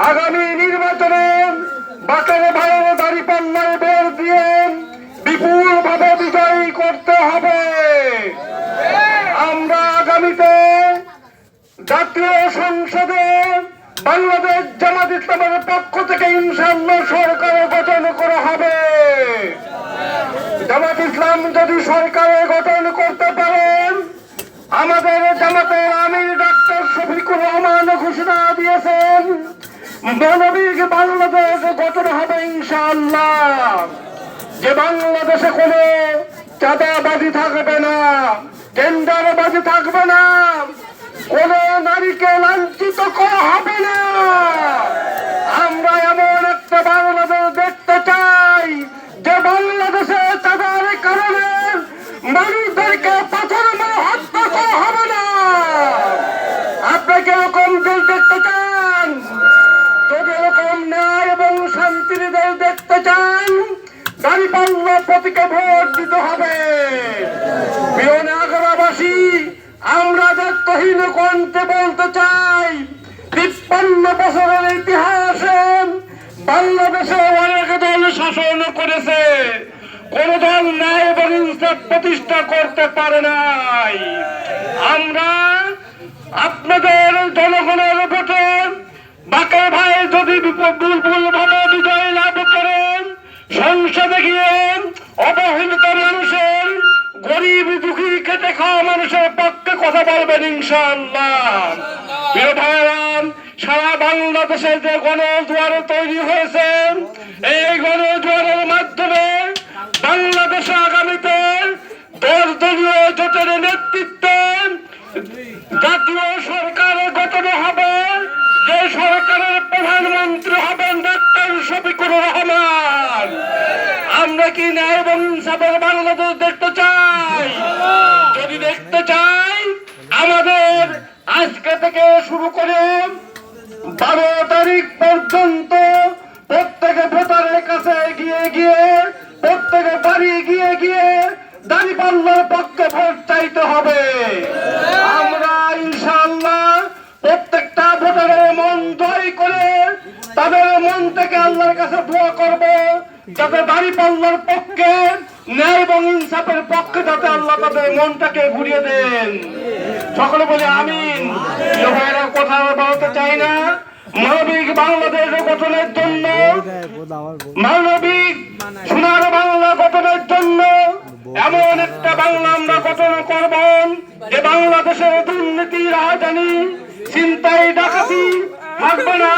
আগামী নির্বাচনে বাকের ভাইয়ের দাঁড়িপাল্লায় ভোট দিয়ে বিপুল ভাবে বিজয়ী করতে হবে। আমরা আগামীতে জাতীয় সংসদে বাংলাদেশ জামাত ইসলামের পক্ষ থেকে ইনশাআল্লাহ সরকার গঠন করা হবে। জামাত ইসলাম যদি সরকার গঠন করতে পারেন, আমাদের জামাতের আমির ডাক্তার শফিকুর রহমান ঘোষণা দিয়েছেন মানবিক বাংলাদেশ গঠন হবে ইনশাআল্লাহ। যে বাংলাদেশে কোনো চাঁদাবাজি থাকবে না, টেন্ডারবাজি থাকবে না, কোন নারীকে লাঞ্ছিত করা হবে না। আমরা এমন একটা বাংলাদেশ দেখতে চাই যে বাংলাদেশে চাঁদার কারণে মানুষদেরকে পাথর মেরে হত্যা করা হবে না। আপনি কিরকম দেশ দেখতে চান? যদি এরকম ন্যায় এবং শান্তির দেশ দেখতে চান, দাঁড়িপাল্লা প্রতীকে ভোট দিতে হবে। প্রিয় নাগরাবাসী, আমরা দায়িত্বহীন কণ্ঠে বলতে চাই, ৫৩ বছরের ইতিহাসে বাংলাদেশে অনেক দল শাসন করেছে, কোন দল ন্যায় এবং ইনসাফ প্রতিষ্ঠা করতে পারে নাই। আমরা আপনাদের জনগণের ভোটে বাকের ভাই যদি বিপুল ভাবে বিজয় লাভ করেন, সংসদে গিয়ে অবহেলিত মানুষের, গরিব দুঃখী খেটে খাওয়া মানুষের পক্ষে কথা বলবেন ইনশাআল্লাহ। প্রিয় ভাইরাম, সারা বাংলাদেশে যে গণজোয়ার তৈরি হয়েছে, এই গণজোয়ারের মাধ্যমে বাংলাদেশে আগামীতে 10 দলীয় জোটের নেতৃত্বে জাতীয় সরকার গঠন হবে। যে সরকারের প্রধানমন্ত্রী হবেন ডাক্তার শফিকুর রহমান। আমরা কি ন্যায় এবং ইনসাফের বাংলাদেশ দেখতে চাই? যদি দেখতে চাই, আমাদের আজকে থেকে শুরু করে 12 তারিখ পর্যন্ত প্রত্যেকে ভোটারের কাছে গিয়ে প্রত্যেকে বাড়ি গিয়ে দাঁড়িপাল্লার পক্ষে ভোট চাইতে হবে। আমরা ইনশাআল্লাহ প্রত্যেকটা ভোটারের মন জয় করে তাদের মন থেকে আল্লাহর কাছে দোয়া করব, যাতে দাঁড়িপাল্লার পক্ষে, ন্যায় এবং ইনসাফের পক্ষে যাতে আল্লাহ তাদের মনটাকে ঘুরিয়ে দেন। সকলে বলে আমিন। ভাইয়েরা কথা বলতে চাই না। মানবিক বাংলাদেশ গঠনের জন্য, মানবিক সোনার বাংলা গঠনের জন্য এমন একটা বাংলা আমরা গঠন করব যে বাংলাদেশের দুর্নীতি, রাজধানী, ছিনতাই, ডাকাতি থাকবে না।